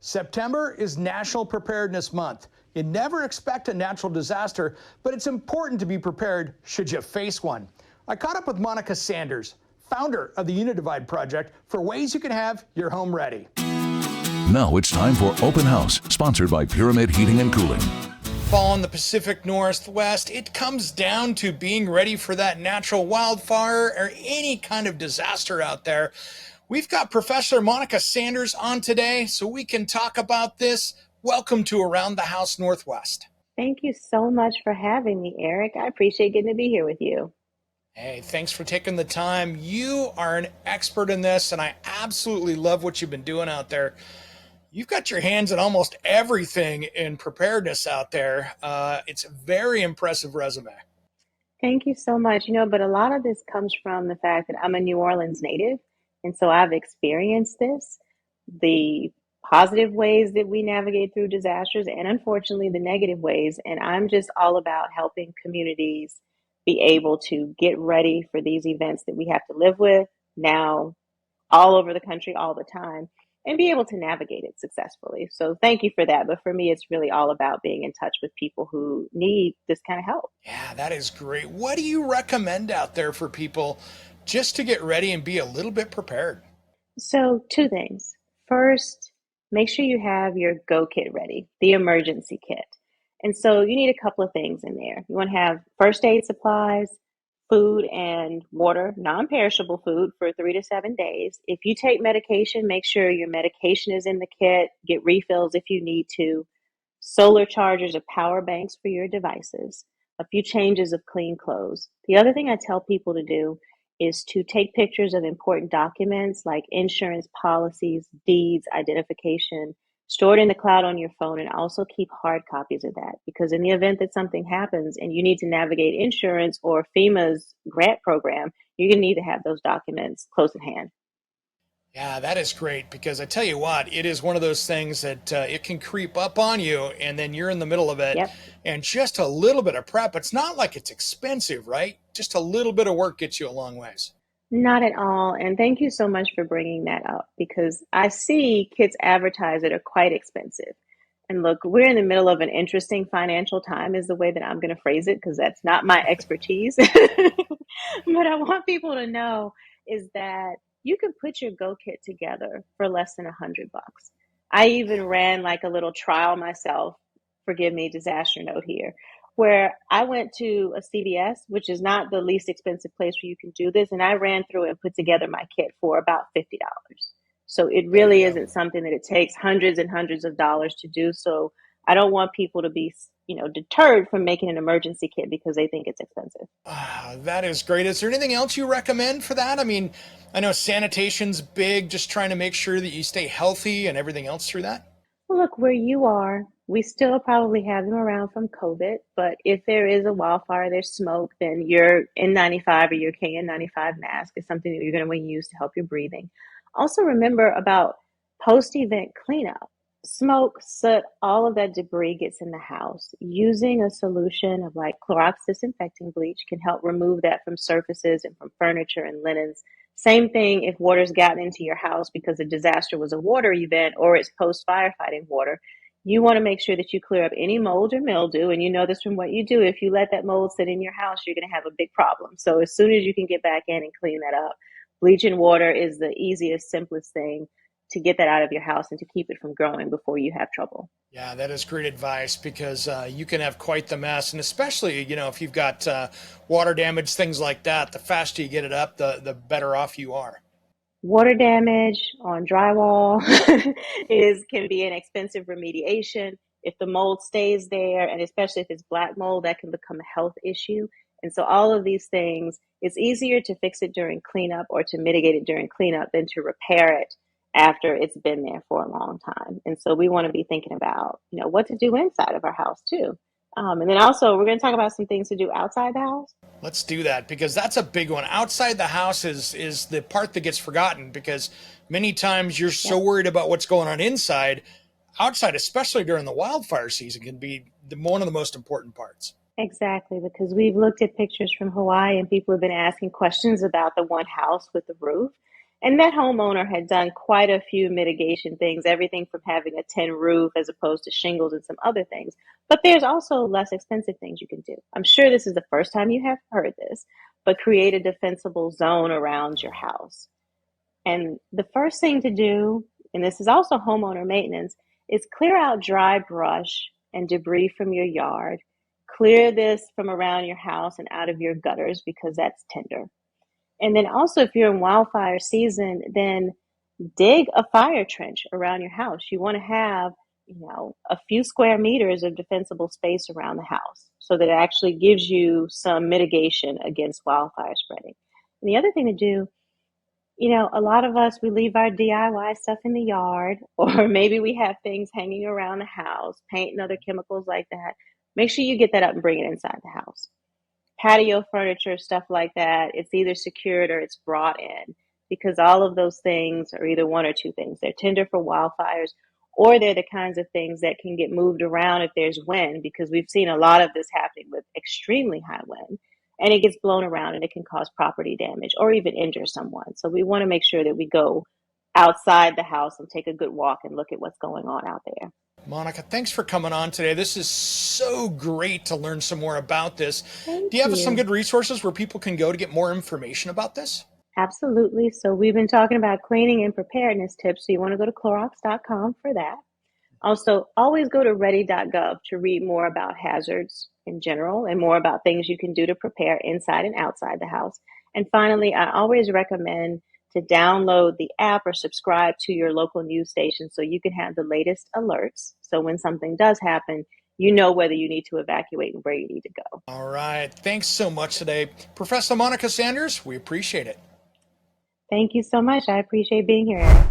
September is National Preparedness Month. You never expect a natural disaster, but it's important to be prepared should you face one. I caught up with Monica Sanders, founder of the Unidivide Project, for ways you can have your home ready. Now it's time for Open House, sponsored by Pyramid Heating and Cooling. Fall in the Pacific Northwest, it comes down to being ready for that natural wildfire or any kind of disaster out there. We've got Professor Monica Sanders on today so we can talk about this. Welcome to Around the House Northwest. Thank you so much for having me, Eric. I appreciate getting to be here with you. Hey, thanks for taking the time. You are an expert in this, and I absolutely love what you've been doing out there. You've got your hands in almost everything in preparedness out there. It's a very impressive resume. Thank you so much. But a lot of this comes from the fact that I'm a New Orleans native, and so I've experienced this, the positive ways that we navigate through disasters, and unfortunately the negative ways. And I'm just all about helping communities be able to get ready for these events that we have to live with now all over the country all the time, and be able to navigate it successfully. So thank you for that. But for me, it's really all about being in touch with people who need this kind of help. Yeah, that is great. What do you recommend out there for people just to get ready and be a little bit prepared? So two things. First, make sure you have your go kit ready, the emergency kit. And so you need a couple of things in there. You want to have first aid supplies, food and water, non-perishable food for 3 to 7 days. If you take medication, make sure your medication is in the kit. Get refills if you need to. Solar chargers or power banks for your devices. A few changes of clean clothes. The other thing I tell people to do is to take pictures of important documents like insurance policies, deeds, identification, store it in the cloud on your phone, and also keep hard copies of that, because in the event that something happens and you need to navigate insurance or FEMA's grant program, you're going to need to have those documents close at hand. Yeah, that is great, because I tell you what, it is one of those things that it can creep up on you and then you're in the middle of it. Yep. And just a little bit of prep, it's not like it's expensive, right? Just a little bit of work gets you a long ways. Not at all. And thank you so much for bringing that up, because I see kits advertised that are quite expensive. And look, we're in the middle of an interesting financial time, is the way that I'm going to phrase it, because that's not my expertise. But I want people to know is that you can put your Go Kit together for less than $100. I even ran like a little trial myself. Forgive me, disaster note here, where I went to a CVS, which is not the least expensive place where you can do this, and I ran through and put together my kit for about $50. So it There you really go. isn't something that it takes hundreds and hundreds of dollars to do. So I don't want people to be, deterred from making an emergency kit because they think it's expensive. Ah, that is great. Is there anything else you recommend for that? I mean, I know sanitation's big, just trying to make sure that you stay healthy and everything else through that. Well, look, where you are, we still probably have them around from COVID, but if there is a wildfire, there's smoke, then your N95 or your KN95 mask is something that you're going to want to use to help your breathing. Also, remember about post-event cleanup. Smoke, soot, all of that debris gets in the house. Using a solution of like Clorox disinfecting bleach can help remove that from surfaces and from furniture and linens. Same thing if water's gotten into your house because a disaster was a water event or it's post firefighting water. You want to make sure that you clear up any mold or mildew. And you know this from what you do. If you let that mold sit in your house, you're going to have a big problem. So as soon as you can get back in and clean that up, bleach and water is the easiest, simplest thing to get that out of your house and to keep it from growing before you have trouble. Yeah, that is great advice, because you can have quite the mess. And especially, if you've got water damage, things like that, the faster you get it up, the better off you are. Water damage on drywall can be an expensive remediation. If the mold stays there, and especially if it's black mold, that can become a health issue. And so all of these things, it's easier to fix it during cleanup or to mitigate it during cleanup than to repair it after it's been there for a long time. And so we want to be thinking about, what to do inside of our house too. And then also we're going to talk about some things to do outside the house. Let's do that, because that's a big one. Outside the house is the part that gets forgotten, because many times you're so Yep. worried about what's going on inside. Outside, especially during the wildfire season, can be one of the most important parts. Exactly, because we've looked at pictures from Hawaii and people have been asking questions about the one house with the roof. And that homeowner had done quite a few mitigation things, everything from having a tin roof as opposed to shingles and some other things. But there's also less expensive things you can do. I'm sure this is the first time you have heard this, but create a defensible zone around your house. And the first thing to do, and this is also homeowner maintenance, is clear out dry brush and debris from your yard. Clear this from around your house and out of your gutters because that's tinder. And then also, if you're in wildfire season, then dig a fire trench around your house. You want to have, a few square meters of defensible space around the house so that it actually gives you some mitigation against wildfire spreading. And the other thing to do, a lot of us, we leave our DIY stuff in the yard, or maybe we have things hanging around the house, paint and other chemicals like that. Make sure you get that up and bring it inside the house. Patio furniture, stuff like that, it's either secured or it's brought in because all of those things are either one or two things. They're tender for wildfires, or they're the kinds of things that can get moved around if there's wind, because we've seen a lot of this happening with extremely high wind, and it gets blown around and it can cause property damage or even injure someone. So we want to make sure that we go outside the house and take a good walk and look at what's going on out there. Monica, thanks for coming on today. This is so great to learn some more about this. Thank Do you have some you. good resources where people can go to get more information about this? Absolutely. So we've been talking about cleaning and preparedness tips. So you want to go to Clorox.com for that. Also, always go to ready.gov to read more about hazards in general and more about things you can do to prepare inside and outside the house. And finally, I always recommend to download the app or subscribe to your local news station so you can have the latest alerts. So when something does happen, you know whether you need to evacuate and where you need to go. All right. Thanks so much today. Professor Monica Sanders, we appreciate it. Thank you so much. I appreciate being here, Eric.